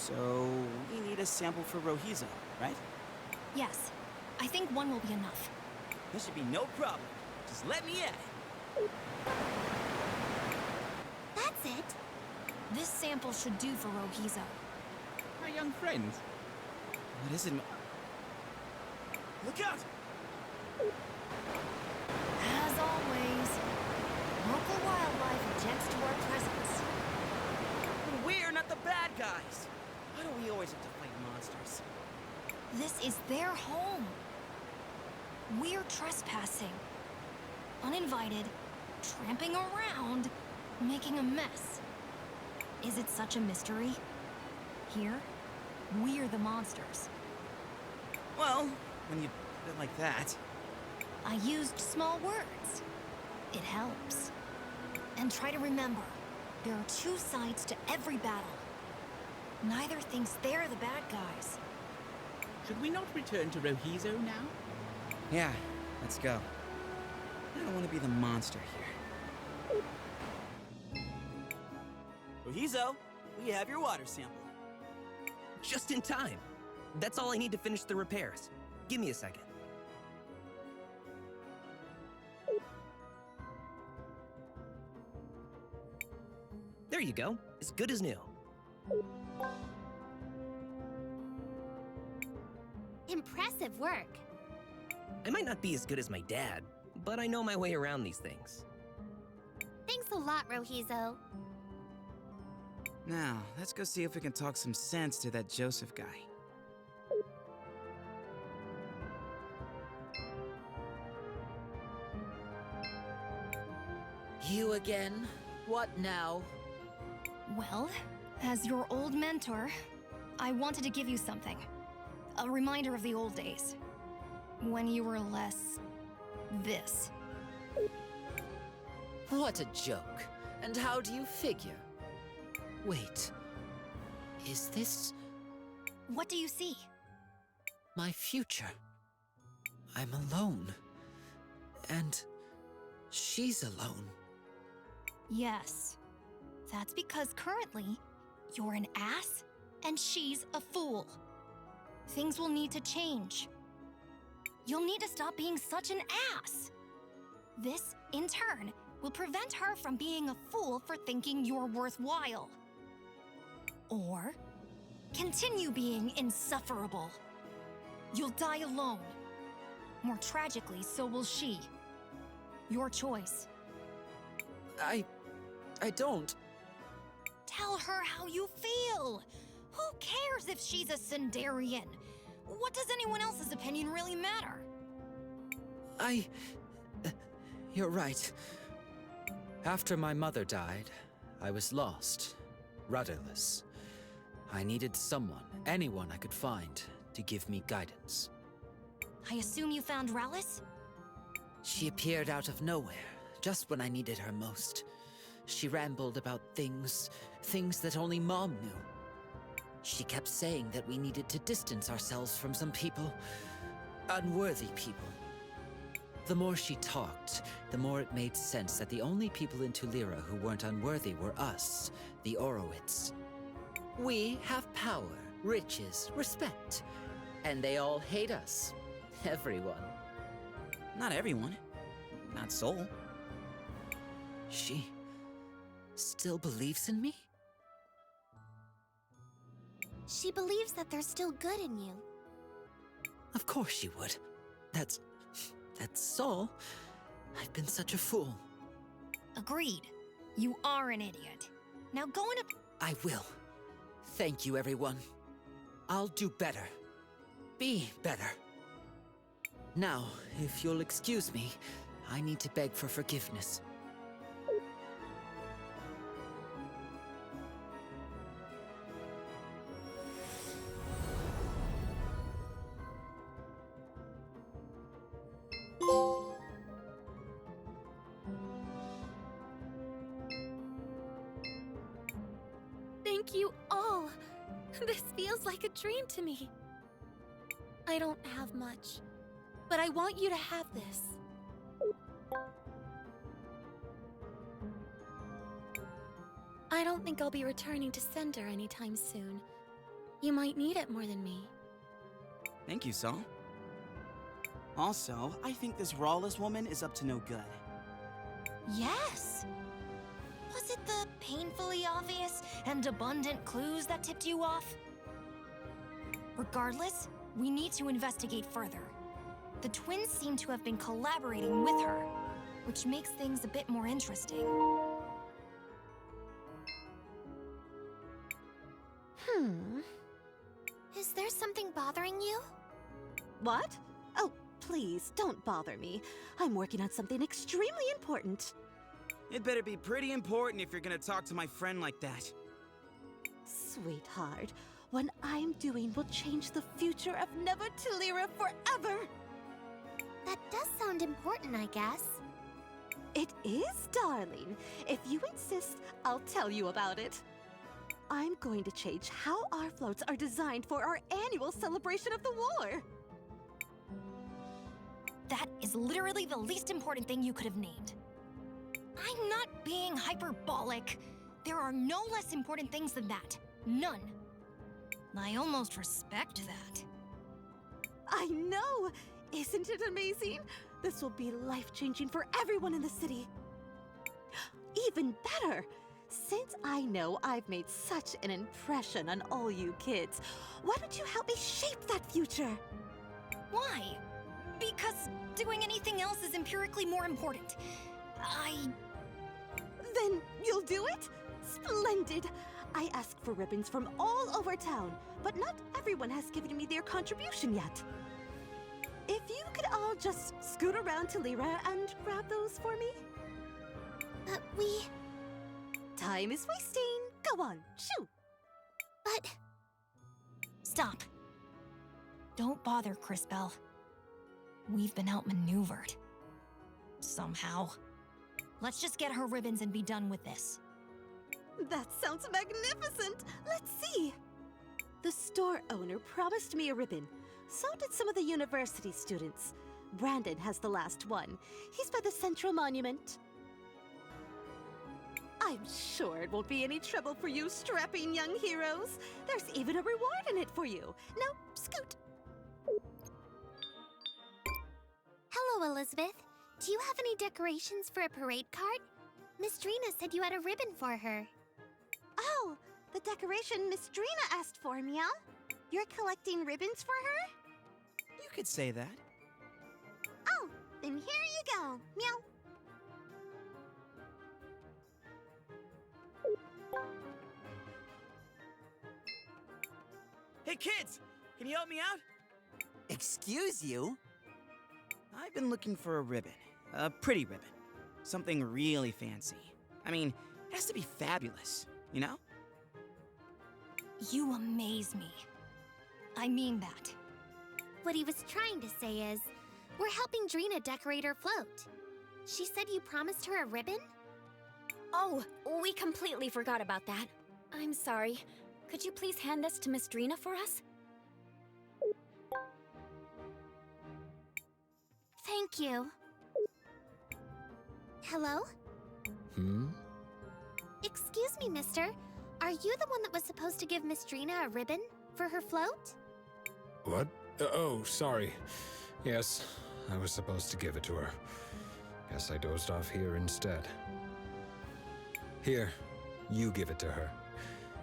So, we need a sample for Rohizo, right? Yes. I think one will be enough. This should be no problem. Just let me at it. That's it. This sample should do for Rohizo. My young friend. What is it? Look out! As always, local wildlife objects to our presence. But we're not the bad guys. Why do we always have to fight monsters? This is their home. We're trespassing. Uninvited, tramping around, making a mess. Is it such a mystery? Here, we're the monsters. Well, when you put it like that. I used small words. It helps. And try to remember, there are two sides to every battle. Neither thinks they're the bad guys. Should we not return to Rohizo now? Yeah, let's go. I don't want to be the monster here. Rohizo, we have your water sample. Just in time. That's all I need to finish the repairs. Give me a second. There you go. As good as new. Impressive work. I might not be as good as my dad, but I know my way around these things. Thanks a lot, Rohizo. Now, let's go see if we can talk some sense to that Joseph guy. You again? What now? Well, as your old mentor, I wanted to give you something. A reminder of the old days. When you were less... this. What a joke. And how do you figure? Wait. Is this What do you see? my future? I'm alone. And she's alone. Yes. That's because currently, you're an ass and she's a fool. Things will need to change. You'll need to stop being such an ass. This, in turn, will prevent her from being a fool for thinking you're worthwhile. Or continue being insufferable. You'll die alone. More tragically, so will she. Your choice. I don't. Tell her how you feel. Who cares if she's a Sundarian? What does anyone else's opinion really matter? You're right. After my mother died, I was lost, rudderless. I needed someone, anyone I could find, to give me guidance. I assume you found Rhallus? She appeared out of nowhere, just when I needed her most. She rambled about things that only Mom knew. She kept saying that we needed to distance ourselves from some people, unworthy people. The more she talked, the more it made sense that the only people in Tulira who weren't unworthy were us, the Orowits. We have power, riches, respect, and they all hate us. Everyone. Not everyone. Not Soul. She still believes in me? She believes that there's still good in you. Of course she would. That's Saul. I've been such a fool. Agreed. You are an idiot. Now go in I will. Thank you, everyone. I'll do better. Be better. Now, if you'll excuse me, I need to beg for forgiveness. Thank you all. This feels like a dream to me. I don't have much, but I want you to have this. I don't think I'll be returning to Sender anytime soon. You might need it more than me. Thank you, Saul. Also, I think this Rhallus woman is up to no good. Yes! Was it the painfully obvious and abundant clues that tipped you off? Regardless, we need to investigate further. The twins seem to have been collaborating with her, which makes things a bit more interesting. Is there something bothering you? What? Oh, please, don't bother me. I'm working on something extremely important. It better be pretty important if you're gonna talk to my friend like that. Sweetheart, what I'm doing will change the future of Never Tilira forever! That does sound important, I guess. It is, darling. If you insist, I'll tell you about it. I'm going to change how our floats are designed for our annual celebration of the war. That is literally the least important thing you could have named. I'm not being hyperbolic. There are no less important things than that. None. I almost respect that. I know! Isn't it amazing? This will be life-changing for everyone in the city. Even better! Since I know I've made such an impression on all you kids, why don't you help me shape that future? Why? Because doing anything else is empirically more important. Then you'll do it? Splendid! I asked for ribbons from all over town, but not everyone has given me their contribution yet. If you could all just scoot around to Lyra and grab those for me? But we... Time is wasting. Go on, shoot! But... Stop. Don't bother, Crisbell. We've been outmaneuvered. Somehow. Let's just get her ribbons and be done with this. That sounds magnificent! Let's see! The store owner promised me a ribbon. So did some of the university students. Brandon has the last one. He's by the Central Monument. I'm sure it won't be any trouble for you strapping young heroes. There's even a reward in it for you. Now, scoot! Hello, Elizabeth. Do you have any decorations for a parade cart? Miss Drina said you had a ribbon for her. Oh, the decoration Miss Drina asked for, Meow. You're collecting ribbons for her? You could say that. Oh, then here you go. Meow. Hey kids, can you help me out? Excuse you? I've been looking for a ribbon. A pretty ribbon. Something really fancy. I mean, it has to be fabulous, you know? You amaze me. I mean that. What he was trying to say is, we're helping Drina decorate her float. She said you promised her a ribbon? Oh, we completely forgot about that. I'm sorry. Could you please hand this to Miss Drina for us? Thank you. Hello? Excuse me, mister. Are you the one that was supposed to give Miss Drina a ribbon for her float? What? Oh, sorry. Yes, I was supposed to give it to her. Guess I dozed off here instead. Here, you give it to her.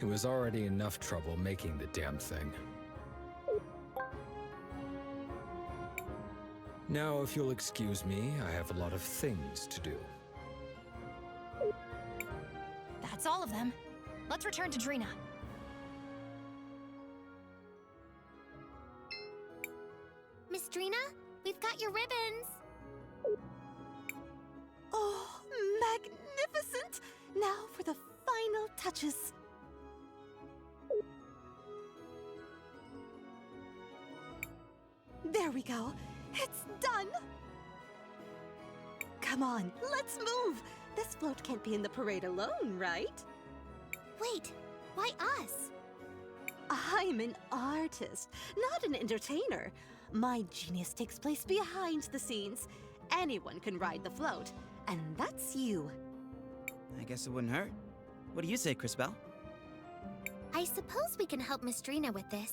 It was already enough trouble making the damn thing. Now, if you'll excuse me, I have a lot of things to do. That's all of them. Let's return to Drina. Miss Drina, we've got your ribbons. Oh, magnificent! Now for the final touches. There we go. It's done! Come on, let's move! This float can't be in the parade alone, right? Wait, why us? I'm an artist, not an entertainer. My genius takes place behind the scenes. Anyone can ride the float, and that's you. I guess it wouldn't hurt. What do you say, Crisbell? I suppose we can help Miss Drina with this.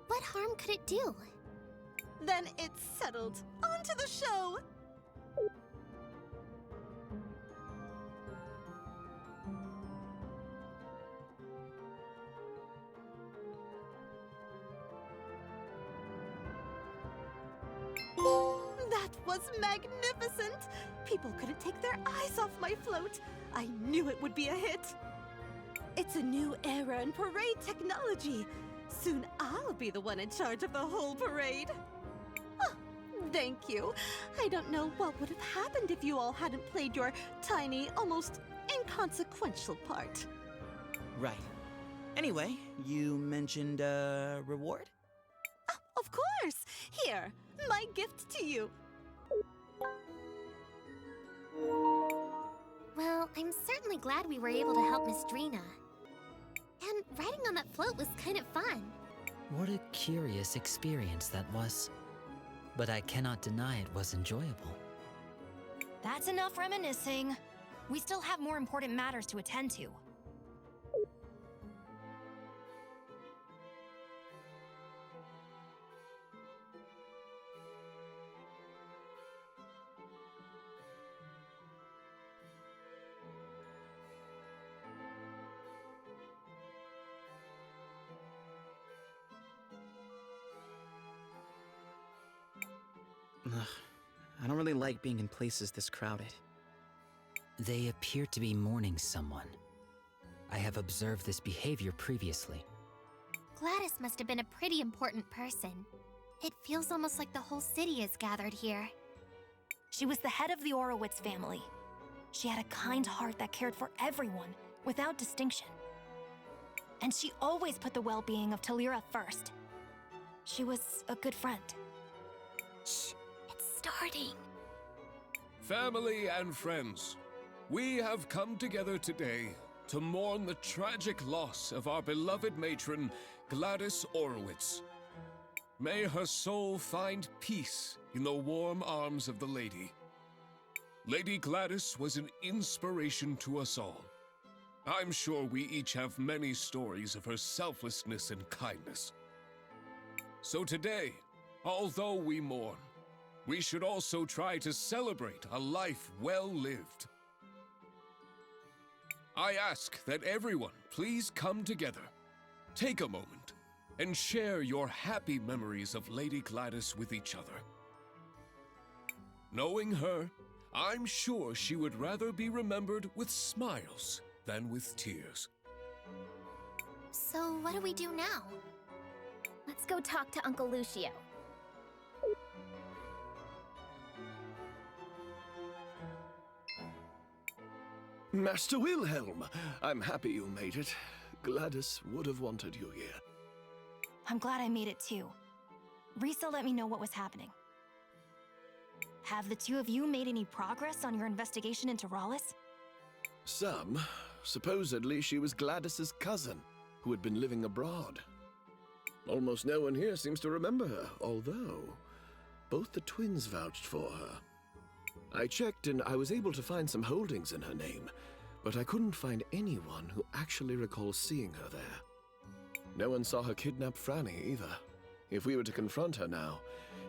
What harm could it do? Then it's settled. On to the show! That was magnificent! People couldn't take their eyes off my float. I knew it would be a hit. It's a new era in parade technology. Soon I'll be the one in charge of the whole parade. Oh, thank you. I don't know what would have happened if you all hadn't played your tiny, almost inconsequential part. Right. Anyway, you mentioned, reward? Oh, of course! Here, my gift to you. Well, I'm certainly glad we were able to help Miss Drina. And riding on that float was kind of fun. What a curious experience that was. But I cannot deny it was enjoyable. That's enough reminiscing. We still have more important matters to attend to. Ugh, I don't really like being in places this crowded. They appear to be mourning someone. I have observed this behavior previously. Gladys must have been a pretty important person. It feels almost like the whole city is gathered here. She was the head of the Orowitz family. She had a kind heart that cared for everyone, without distinction. And she always put the well-being of Talira first. She was a good friend. Shh, it's starting. Family and friends, we have come together today to mourn the tragic loss of our beloved matron, Gladys Orowitz. May her soul find peace in the warm arms of the Lady. Lady Gladys was an inspiration to us all. I'm sure we each have many stories of her selflessness and kindness. So today, although we mourn, we should also try to celebrate a life well lived. I ask that everyone please come together, take a moment, and share your happy memories of Lady Gladys with each other. Knowing her, I'm sure she would rather be remembered with smiles than with tears. So what do we do now? Let's go talk to Uncle Lucio. Master Wilhelm, I'm happy you made it. Gladys would have wanted you here. I'm glad I made it too. Risa let me know what was happening. Have the two of you made any progress on your investigation into Rhallus? Some. Supposedly she was Gladys's cousin, who had been living abroad. Almost no one here seems to remember her, although both the twins vouched for her. I checked and I was able to find some holdings in her name, but I couldn't find anyone who actually recalls seeing her there. No one saw her kidnap Franny either. If we were to confront her now,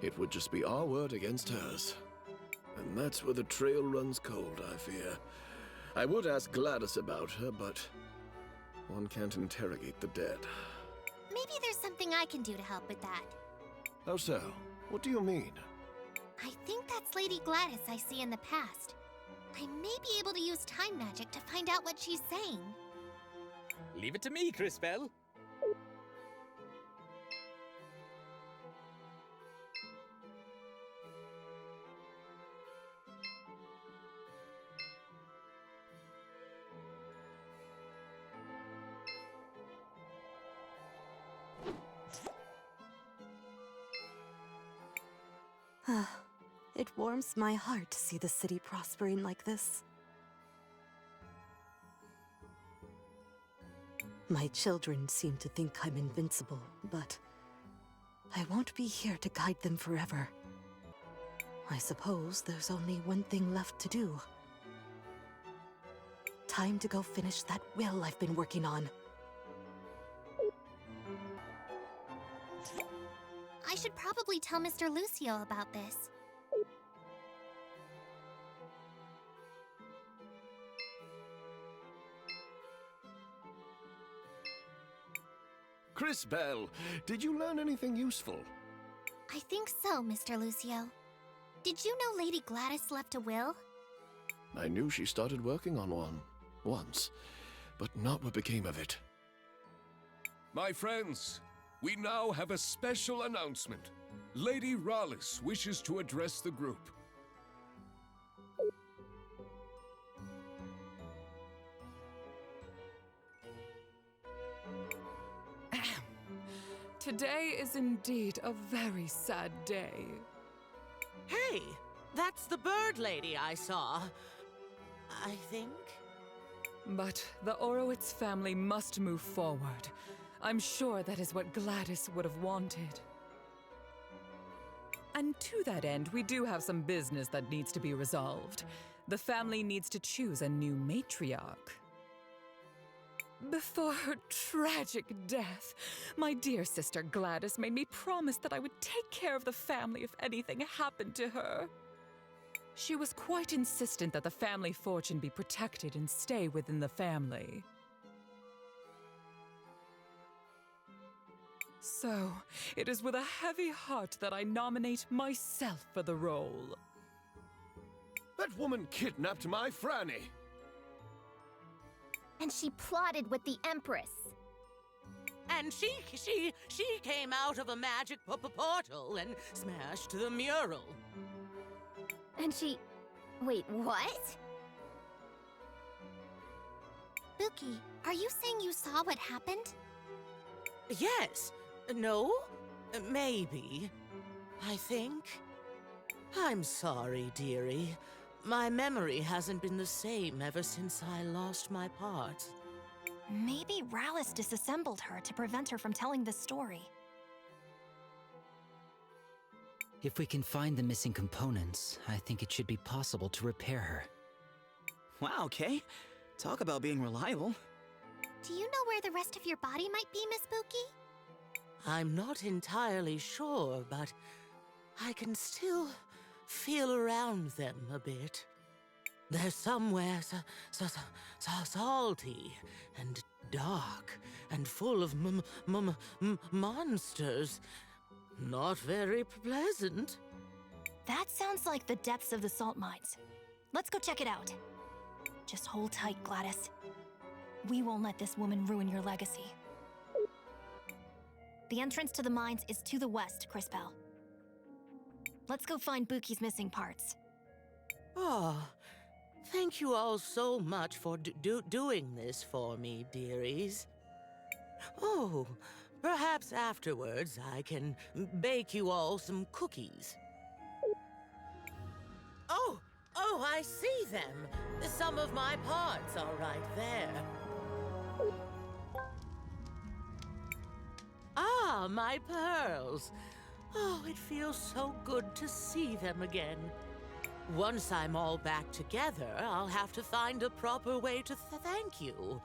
it would just be our word against hers. And that's where the trail runs cold, I fear. I would ask Gladys about her, but one can't interrogate the dead. Maybe there's something I can do to help with that. How so? What do you mean? I think that's Lady Gladys I see in the past. I may be able to use time magic to find out what she's saying. Leave it to me, Crisbell. It warms my heart to see the city prospering like this. My children seem to think I'm invincible, but I won't be here to guide them forever. I suppose there's only one thing left to do. Time to go finish that will I've been working on. I should probably tell Mr. Lucio about this. Crisbell, did you learn anything useful? I think so, Mr. Lucio. Did you know Lady Gladys left a will? I knew she started working on one, once, but not what became of it. My friends, we now have a special announcement. Lady Rhallus wishes to address the group. Today is indeed a very sad day. Hey, that's the bird lady I saw. I think. But the Orowitz family must move forward. I'm sure that is what Gladys would have wanted. And to that end, we do have some business that needs to be resolved. The family needs to choose a new matriarch. Before her tragic death, my dear sister Gladys made me promise that I would take care of the family if anything happened to her. She was quite insistent that the family fortune be protected and stay within the family. So, it is with a heavy heart that I nominate myself for the role. That woman kidnapped my Franny! And she plotted with the Empress. And she came out of a magic portal and smashed the mural. And she... Wait, what? Buki, are you saying you saw what happened? Yes. No? Maybe. I think. I'm sorry, dearie. My memory hasn't been the same ever since I lost my part. Maybe Rhallus disassembled her to prevent her from telling this story. If we can find the missing components, I think it should be possible to repair her. Wow, Kay. Talk about being reliable. Do you know where the rest of your body might be, Miss Buki? I'm not entirely sure, but I can still feel around them a bit. They're somewhere salty and dark and full of monsters. Not very pleasant. That sounds like the depths of the salt mines. Let's go check it out. Just hold tight, Gladys. We won't let this woman ruin your legacy. The entrance to the mines is to the west, Crisbell. Let's go find Buki's missing parts. Oh, thank you all so much for doing this for me, dearies. Oh, perhaps afterwards I can bake you all some cookies. Oh, I see them. Some of my parts are right there. Ah, my pearls. Oh, it feels so good to see them again. Once I'm all back together, I'll have to find a proper way to thank you.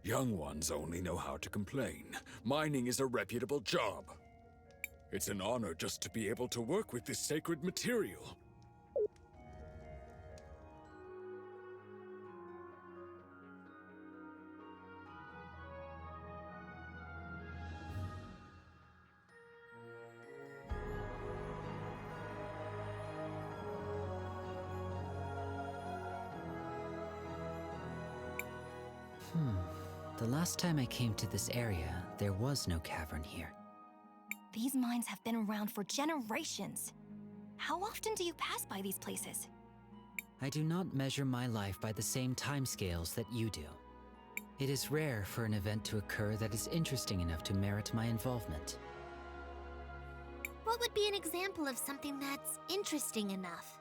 Young ones only know how to complain. Mining is a reputable job. It's an honor just to be able to work with this sacred material. The last time I came to this area, there was no cavern here. These mines have been around for generations. How often do you pass by these places? I do not measure my life by the same timescales that you do. It is rare for an event to occur that is interesting enough to merit my involvement. What would be an example of something that's interesting enough?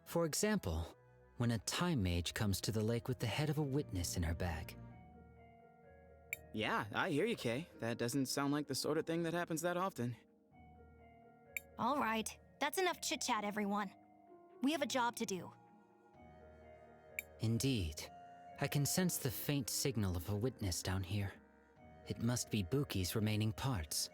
For example, when a time mage comes to the lake with the head of a witness in her bag. Yeah, I hear you, Kay. That doesn't sound like the sort of thing that happens that often. All right, that's enough chit-chat, everyone. We have a job to do. Indeed. I can sense the faint signal of a witness down here. It must be Buki's remaining parts.